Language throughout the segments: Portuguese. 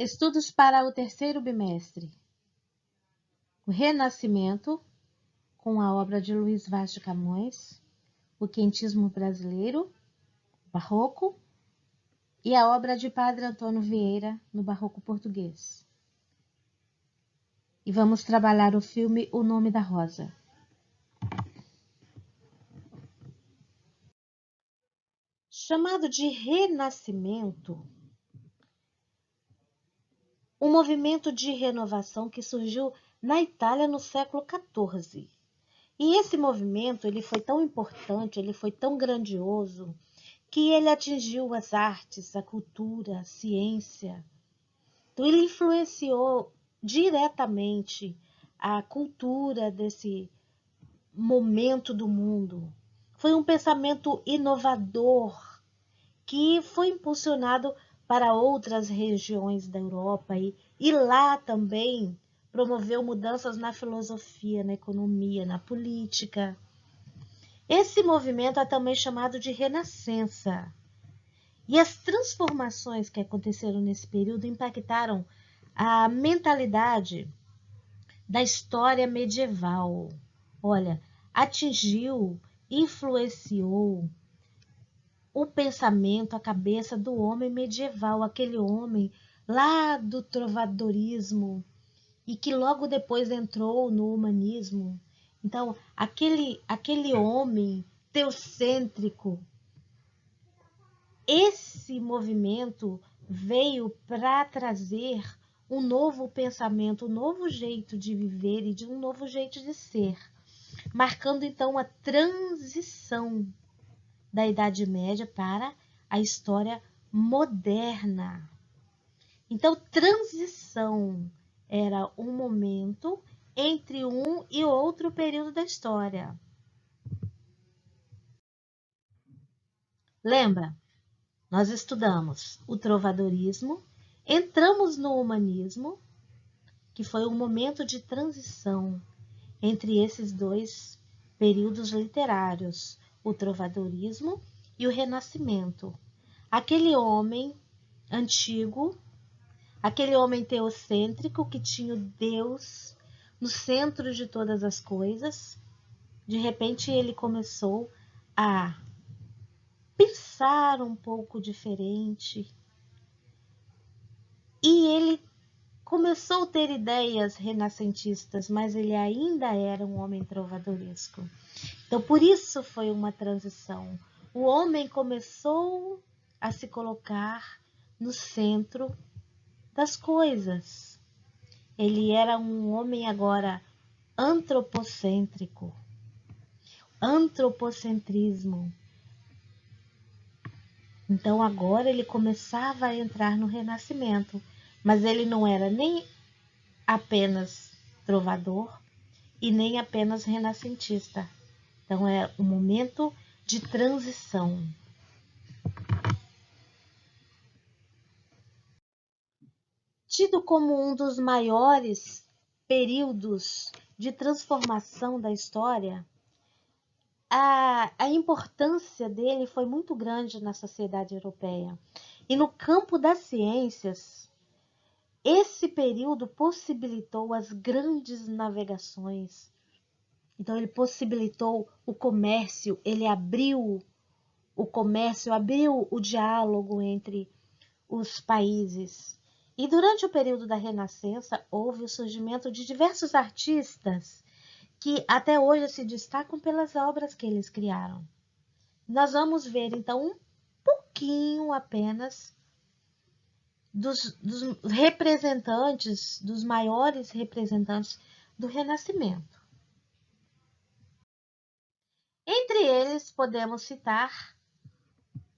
Estudos para o terceiro bimestre. O Renascimento, com a obra de Luiz Vaz de Camões, o Quentismo Brasileiro, Barroco, e a obra de Padre Antônio Vieira, no Barroco Português. E vamos trabalhar o filme O Nome da Rosa. Chamado de Renascimento, um movimento de renovação que surgiu na Itália no século XIV. E esse movimento ele foi tão importante, ele foi tão grandioso, que ele atingiu as artes, a cultura, a ciência. Então, ele influenciou diretamente a cultura desse momento do mundo. Foi um pensamento inovador que foi impulsionado para outras regiões da Europa e lá também promoveu mudanças na filosofia, na economia, na política. Esse movimento é também chamado de Renascença. E as transformações que aconteceram nesse período impactaram a mentalidade da história medieval. Olha, atingiu, influenciou o pensamento, a cabeça do homem medieval, aquele homem lá do trovadorismo e que logo depois entrou no humanismo. Então, aquele homem teocêntrico, esse movimento veio para trazer um novo pensamento, um novo jeito de viver e de um novo jeito de ser, marcando então a transição da Idade Média para a história moderna. Então, transição era um momento entre um e outro período da história. Lembra? Nós estudamos o trovadorismo, entramos no humanismo, que foi um momento de transição entre esses dois períodos literários, o trovadorismo e o renascimento. Aquele homem antigo, aquele homem teocêntrico que tinha o Deus no centro de todas as coisas, de repente ele começou a pensar um pouco diferente e ele começou a ter ideias renascentistas, mas ele ainda era um homem trovadoresco. Então, por isso foi uma transição. O homem começou a se colocar no centro das coisas. Ele era um homem agora antropocêntrico. Antropocentrismo. Então, agora ele começava a entrar no renascimento, mas ele não era nem apenas trovador e nem apenas renascentista. Então, é um momento de transição. Tido como um dos maiores períodos de transformação da história, a importância dele foi muito grande na sociedade europeia. E no campo das ciências, esse período possibilitou as grandes navegações. Então, ele possibilitou o comércio, ele abriu o comércio, abriu o diálogo entre os países. E durante o período da Renascença, houve o surgimento de diversos artistas que até hoje se destacam pelas obras que eles criaram. Nós vamos ver, então, um pouquinho apenas dos representantes, dos maiores representantes do Renascimento. Entre eles, podemos citar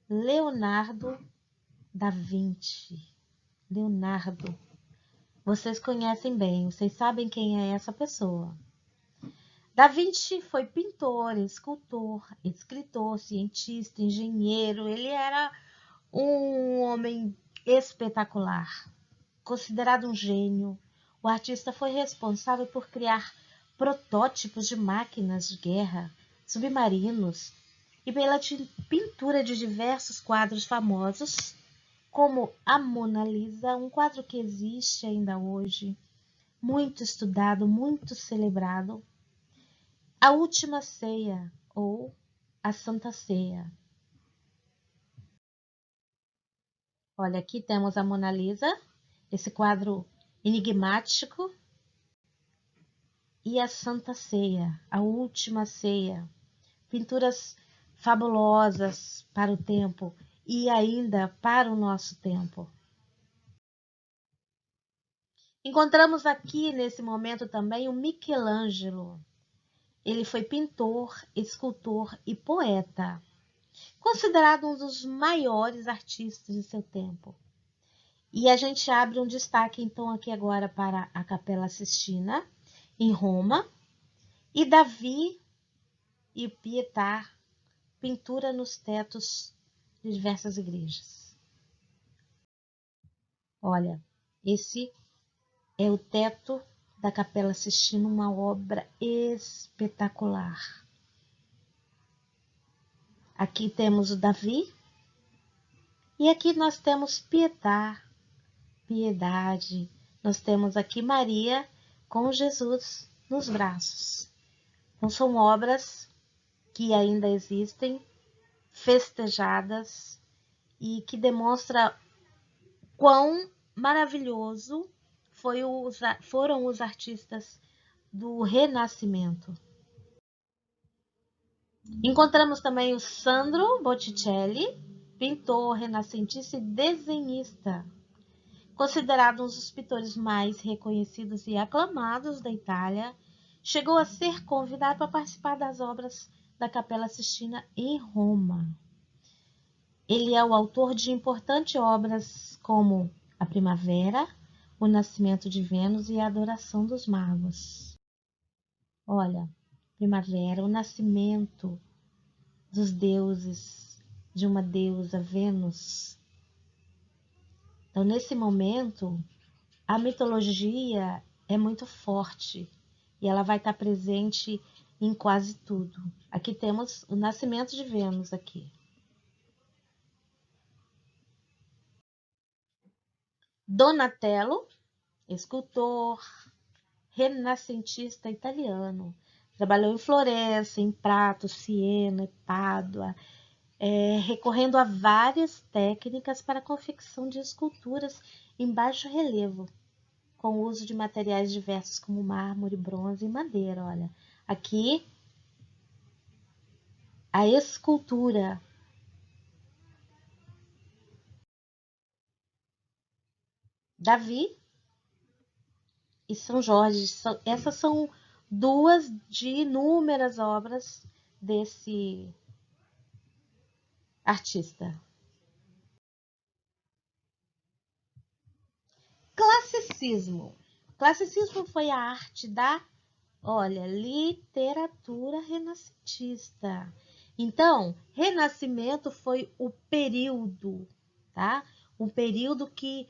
Leonardo da Vinci. Leonardo. Vocês conhecem bem, vocês sabem quem é essa pessoa. Da Vinci foi pintor, escultor, escritor, cientista, engenheiro. Ele era um homem espetacular, considerado um gênio. O artista foi responsável por criar protótipos de máquinas de guerra, submarinos e pela pintura de diversos quadros famosos como a Mona Lisa, um quadro que existe ainda hoje, muito estudado, muito celebrado. A Última Ceia ou a Santa Ceia. Olha, aqui temos a Mona Lisa, esse quadro enigmático, e a Santa Ceia, a Última Ceia. Pinturas fabulosas para o tempo e ainda para o nosso tempo. Encontramos aqui nesse momento também o Michelangelo. Ele foi pintor, escultor e poeta, considerado um dos maiores artistas de seu tempo. E a gente abre um destaque então aqui agora para a Capela Sistina, em Roma, e Davi e Pietà, pintura nos tetos de diversas igrejas. Olha, esse é o teto da Capela Sistina, uma obra espetacular. Aqui temos o Davi e aqui nós temos Pietà, piedade. Nós temos aqui Maria com Jesus nos braços. Então são obras que ainda existem, festejadas e que demonstra quão maravilhoso foram os artistas do Renascimento. Encontramos também o Sandro Botticelli, pintor renascentista e desenhista, considerado um dos pintores mais reconhecidos e aclamados da Itália. Chegou a ser convidado para participar das obras da Capela Sistina em Roma. Ele é o autor de importantes obras como A Primavera, O Nascimento de Vênus e A Adoração dos Magos. Olha, Primavera, o nascimento dos deuses, de uma deusa, Vênus. Então, nesse momento, a mitologia é muito forte e ela vai estar presente em quase tudo. Aqui temos o nascimento de Vênus aqui. Donatello, escultor renascentista italiano. Trabalhou em Florença, em Prato, Siena, Pádua, recorrendo a várias técnicas para a confecção de esculturas em baixo relevo, com o uso de materiais diversos como mármore, bronze e madeira. Olha, aqui a escultura. Davi e São Jorge, essas são duas de inúmeras obras desse artista. Classicismo. Classicismo foi a arte da, olha, literatura renascentista. Então, Renascimento foi o período, tá? Um período que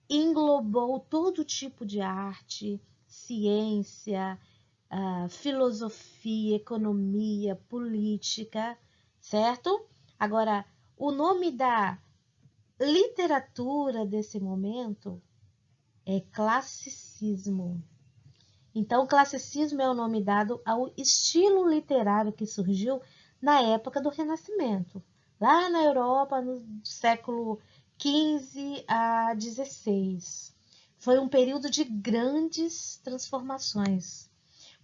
englobou todo tipo de arte, ciência, filosofia, economia, política, certo? Agora, o nome da literatura desse momento é classicismo. Então, o classicismo é o nome dado ao estilo literário que surgiu na época do Renascimento, lá na Europa, no século XV a XVI. Foi um período de grandes transformações,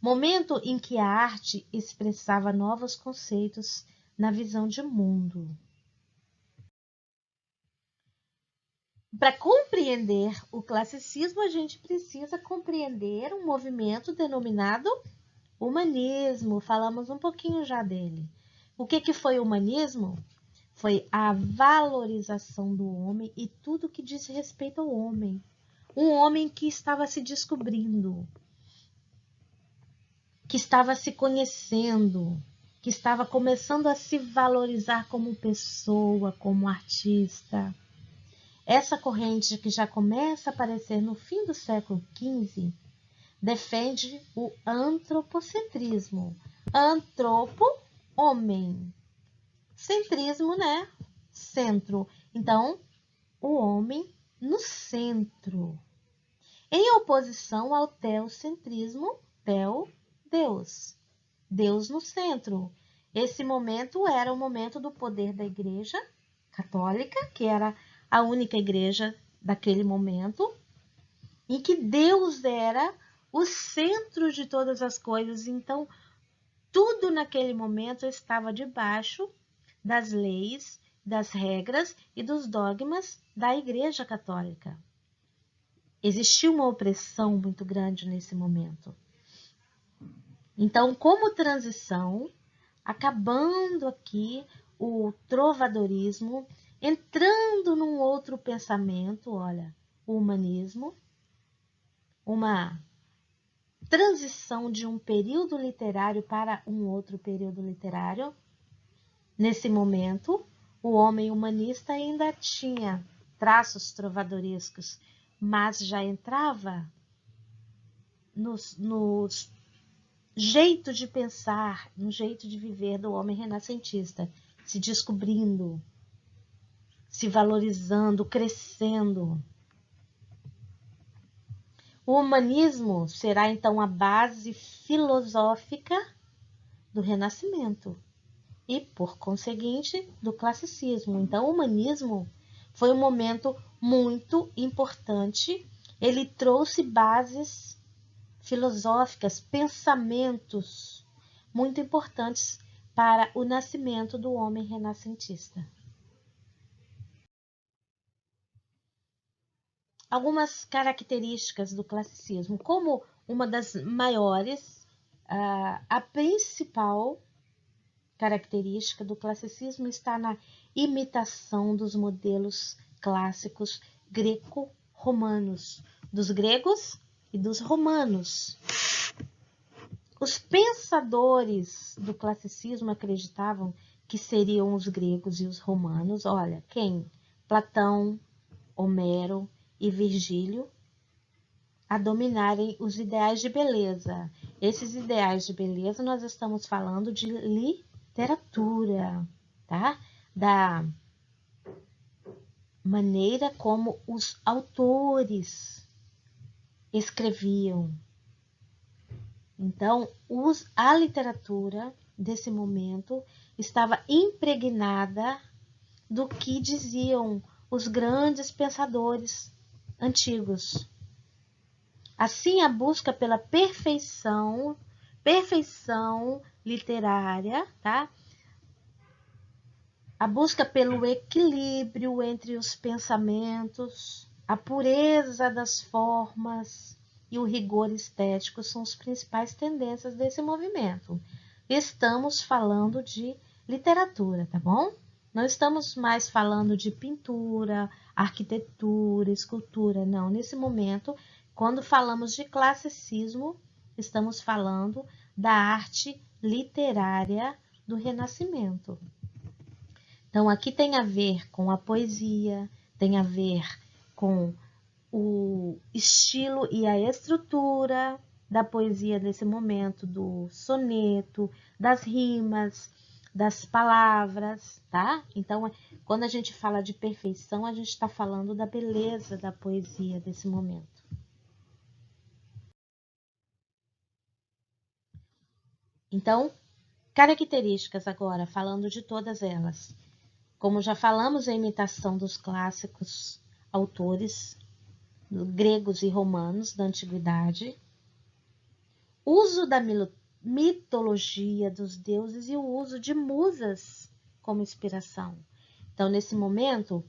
momento em que a arte expressava novos conceitos na visão de mundo. Para compreender o classicismo, a gente precisa compreender um movimento denominado humanismo. Falamos um pouquinho já dele. O que foi o humanismo? Foi a valorização do homem e tudo que diz respeito ao homem. Um homem que estava se descobrindo, que estava se conhecendo, que estava começando a se valorizar como pessoa, como artista. Essa corrente que já começa a aparecer no fim do século XV defende o antropocentrismo. Antropo, homem. Centrismo, né? Centro. Então, o homem no centro, em oposição ao teocentrismo, Deus. Deus no centro. Esse momento era o momento do poder da Igreja Católica, que era a única igreja daquele momento, em que Deus era o centro de todas as coisas. Então, tudo naquele momento estava debaixo das leis, das regras e dos dogmas da Igreja Católica. Existia uma opressão muito grande nesse momento. Então, como transição, acabando aqui o trovadorismo, entrando num outro pensamento, olha, o humanismo, uma transição de um período literário para um outro período literário. Nesse momento, o homem humanista ainda tinha traços trovadorescos, mas já entrava no jeito de pensar, no jeito de viver do homem renascentista, se descobrindo, se valorizando, crescendo. O humanismo será então a base filosófica do Renascimento e, por conseguinte, do classicismo. Então, o humanismo foi um momento muito importante. Ele trouxe bases filosóficas, pensamentos muito importantes para o nascimento do homem renascentista. Algumas características do classicismo, como uma das maiores, a principal característica do classicismo está na imitação dos modelos clássicos greco-romanos, dos gregos e dos romanos. Os pensadores do classicismo acreditavam que seriam os gregos e os romanos. Olha, quem? Platão, Homero e Virgílio, a dominarem os ideais de beleza. Esses ideais de beleza nós estamos falando de literatura, tá? Da maneira como os autores escreviam. Então, a literatura desse momento estava impregnada do que diziam os grandes pensadores antigos. Assim, a busca pela perfeição literária, tá? A busca pelo equilíbrio entre os pensamentos, a pureza das formas e o rigor estético são as principais tendências desse movimento. Estamos falando de literatura, tá bom? Não estamos mais falando de pintura, arquitetura, escultura, não. Nesse momento, quando falamos de classicismo, estamos falando da arte literária do Renascimento. Então, aqui tem a ver com a poesia, tem a ver com o estilo e a estrutura da poesia desse momento, do soneto, das rimas, das palavras, tá? Então, quando a gente fala de perfeição, a gente está falando da beleza da poesia desse momento. Então, características agora, falando de todas elas. Como já falamos, a imitação dos clássicos autores gregos e romanos da antiguidade, uso da mitologia dos deuses e o uso de musas como inspiração. Então, nesse momento,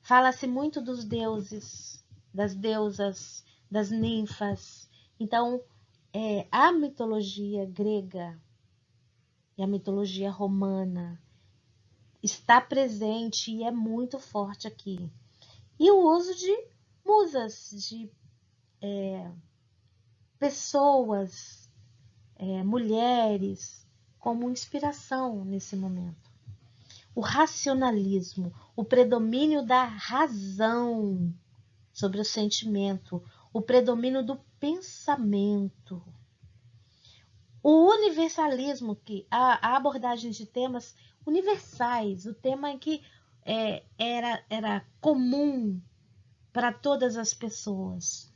fala-se muito dos deuses, das deusas, das ninfas. Então, a mitologia grega e a mitologia romana está presente e é muito forte aqui. E o uso de musas, de pessoas, mulheres, como inspiração nesse momento. O racionalismo, o predomínio da razão sobre o sentimento, o predomínio do pensamento. O universalismo, que a abordagem de temas universais, o tema em que era comum para todas as pessoas.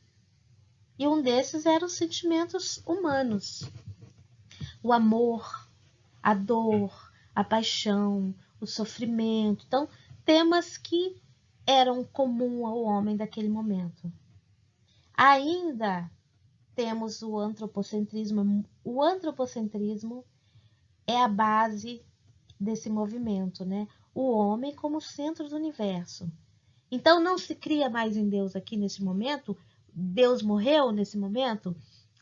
E um desses eram os sentimentos humanos. O amor, a dor, a paixão, o sofrimento. Então, temas que eram comum ao homem daquele momento. Ainda temos o antropocentrismo. O antropocentrismo é a base desse movimento, né? O homem como centro do universo. Então, não se cria mais em Deus aqui nesse momento? Deus morreu nesse momento?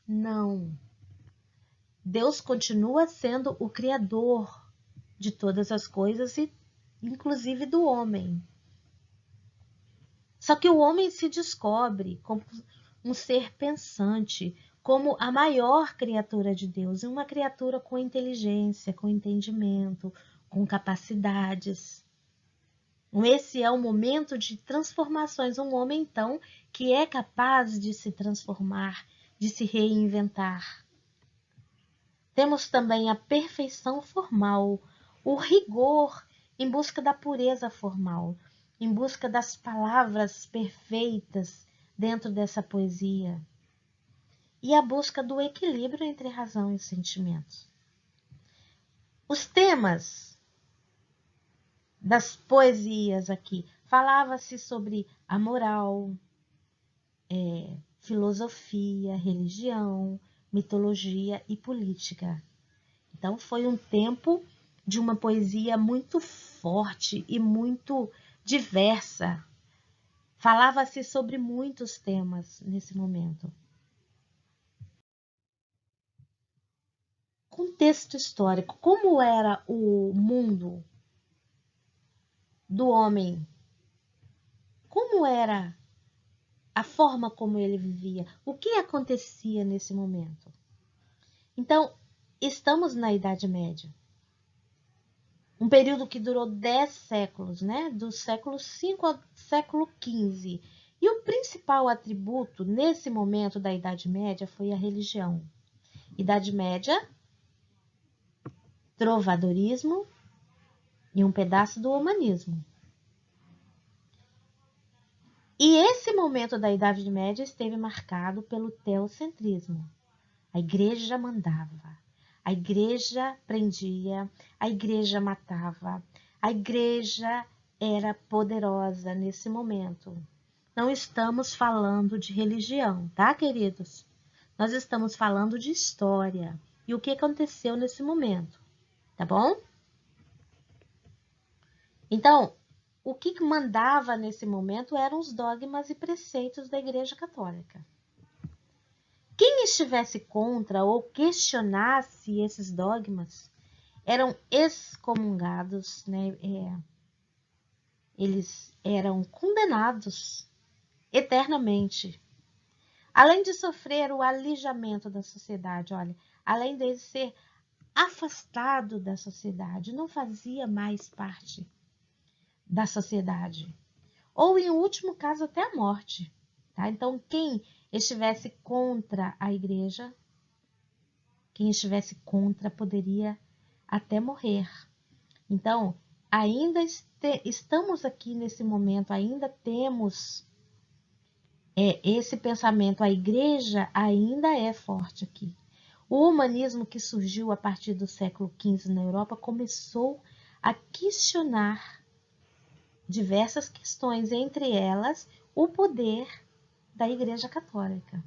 Não. Deus continua sendo o criador de todas as coisas, e inclusive do homem. Só que o homem se descobre como um ser pensante, como a maior criatura de Deus, uma criatura com inteligência, com entendimento, com capacidades. Esse é o momento de transformações. Um homem, então, que é capaz de se transformar, de se reinventar. Temos também a perfeição formal, o rigor em busca da pureza formal, em busca das palavras perfeitas dentro dessa poesia, e a busca do equilíbrio entre razão e sentimentos. Os temas das poesias aqui, falava-se sobre a moral, filosofia, religião, mitologia e política. Então foi um tempo de uma poesia muito forte e muito diversa. Falava-se sobre muitos temas nesse momento. Contexto histórico. Como era o mundo do homem? Como era a forma como ele vivia? O que acontecia nesse momento? Então, estamos na Idade Média. Um período que durou 10 séculos, né? Do século V ao século XV. E o principal atributo nesse momento da Idade Média foi a religião. Idade Média, trovadorismo e um pedaço do humanismo. E esse momento da Idade Média esteve marcado pelo teocentrismo. A igreja mandava, a igreja prendia, a igreja matava, a igreja era poderosa nesse momento. Não estamos falando de religião, tá, queridos? Nós estamos falando de história e o que aconteceu nesse momento, tá bom? Então, o que mandava nesse momento eram os dogmas e preceitos da Igreja Católica. Quem estivesse contra ou questionasse esses dogmas eram excomungados, né? Eles eram condenados eternamente. Além de sofrer o alijamento da sociedade, olha, além de ser afastado da sociedade, não fazia mais parte da sociedade. Ou, em último caso, até a morte. Tá? Então, quem estivesse contra a igreja, quem estivesse contra poderia até morrer. Então, ainda estamos aqui nesse momento, ainda temos esse pensamento, a igreja ainda é forte aqui. O humanismo que surgiu a partir do século XV na Europa começou a questionar diversas questões, entre elas o poder da Igreja Católica.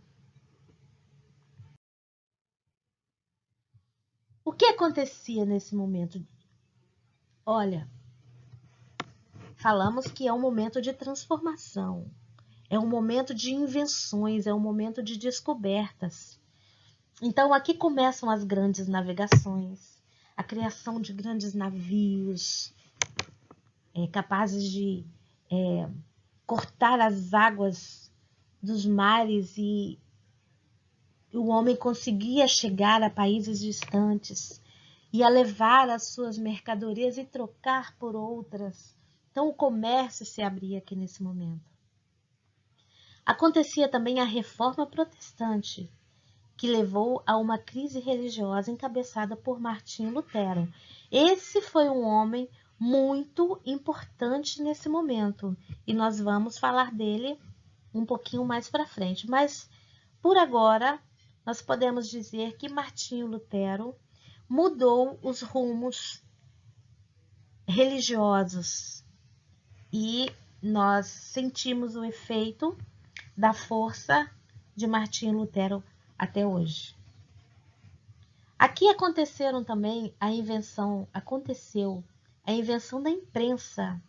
O que acontecia nesse momento? Olha, falamos que é um momento de transformação, é um momento de invenções, é um momento de descobertas. Então, aqui começam as grandes navegações, a criação de grandes navios, capazes de cortar as águas dos mares, e o homem conseguia chegar a países distantes e a levar as suas mercadorias e trocar por outras. Então, o comércio se abria aqui nesse momento. Acontecia também a Reforma Protestante, que levou a uma crise religiosa encabeçada por Martinho Lutero. Esse foi um homem muito importante nesse momento. E nós vamos falar dele um pouquinho mais para frente. Mas, por agora, nós podemos dizer que Martinho Lutero mudou os rumos religiosos e nós sentimos o efeito da força de Martinho Lutero até hoje. Aqui aconteceu a invenção da imprensa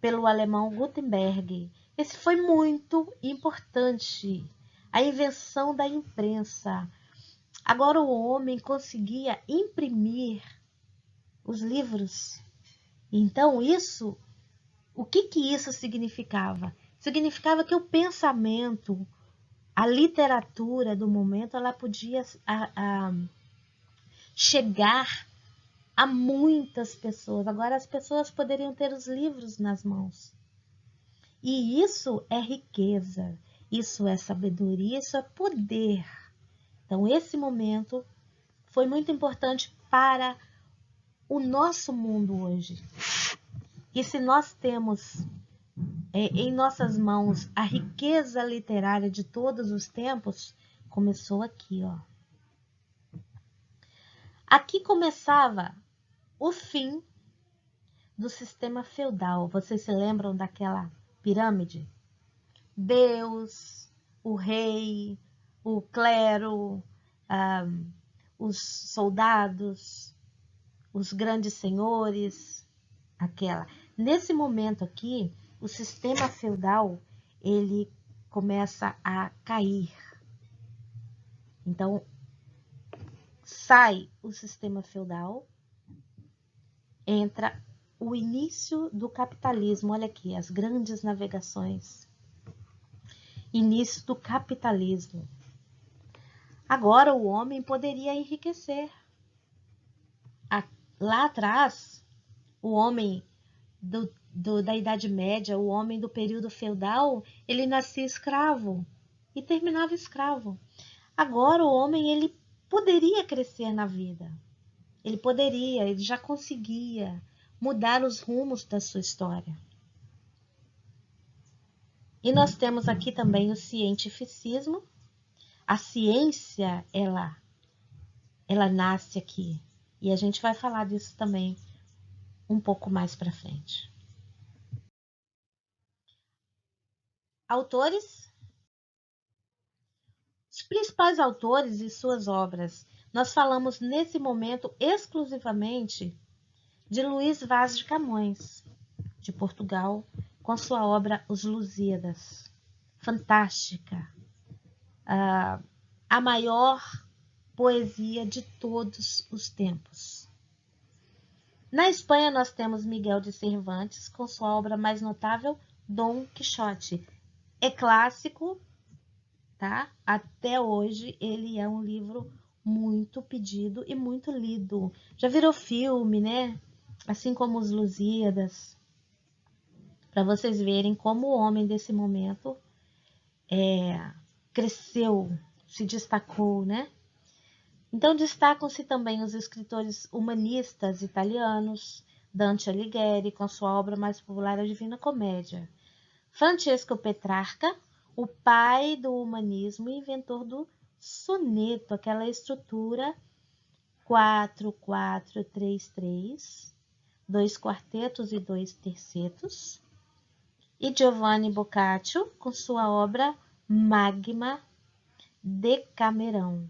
pelo alemão Gutenberg. Esse foi muito importante, a invenção da imprensa. Agora o homem conseguia imprimir os livros. Então o que isso significava? Significava que o pensamento, a literatura do momento, ela podia chegar a muitas pessoas. Agora as pessoas poderiam ter os livros nas mãos. E isso é riqueza, isso é sabedoria, isso é poder. Então esse momento foi muito importante para o nosso mundo hoje. E se nós temos em nossas mãos a riqueza literária de todos os tempos, começou aqui, ó. Aqui começava o fim do sistema feudal. Vocês se lembram daquela pirâmide? Deus, o rei, o clero, os soldados, os grandes senhores, aquela. Nesse momento aqui, o sistema feudal, ele começa a cair. Então, sai o sistema feudal, entra o início do capitalismo. Olha aqui, as grandes navegações. Início do capitalismo. Agora o homem poderia enriquecer. Lá atrás, o homem da Idade Média, o homem do período feudal, ele nascia escravo e terminava escravo. Agora o homem, ele poderia crescer na vida. Ele já conseguia mudar os rumos da sua história. E nós temos aqui também o cientificismo. A ciência, ela nasce aqui. E a gente vai falar disso também um pouco mais para frente. Autores. Os principais autores e suas obras. Nós falamos nesse momento exclusivamente de Luís Vaz de Camões, de Portugal, com sua obra Os Lusíadas. Fantástica. A maior poesia de todos os tempos. Na Espanha nós temos Miguel de Cervantes com sua obra mais notável, Dom Quixote. É clássico, tá? Até hoje ele é um livro muito pedido e muito lido. Já virou filme, né? Assim como Os Lusíadas. Para vocês verem como o homem desse momento cresceu, se destacou, né? Então destacam-se também os escritores humanistas italianos, Dante Alighieri, com sua obra mais popular, A Divina Comédia. Francesco Petrarca, o pai do humanismo e inventor do soneto, aquela estrutura 4-4-3-3, 2 quartetos e 2 tercetos. E Giovanni Boccaccio, com sua obra Magma Decamerão.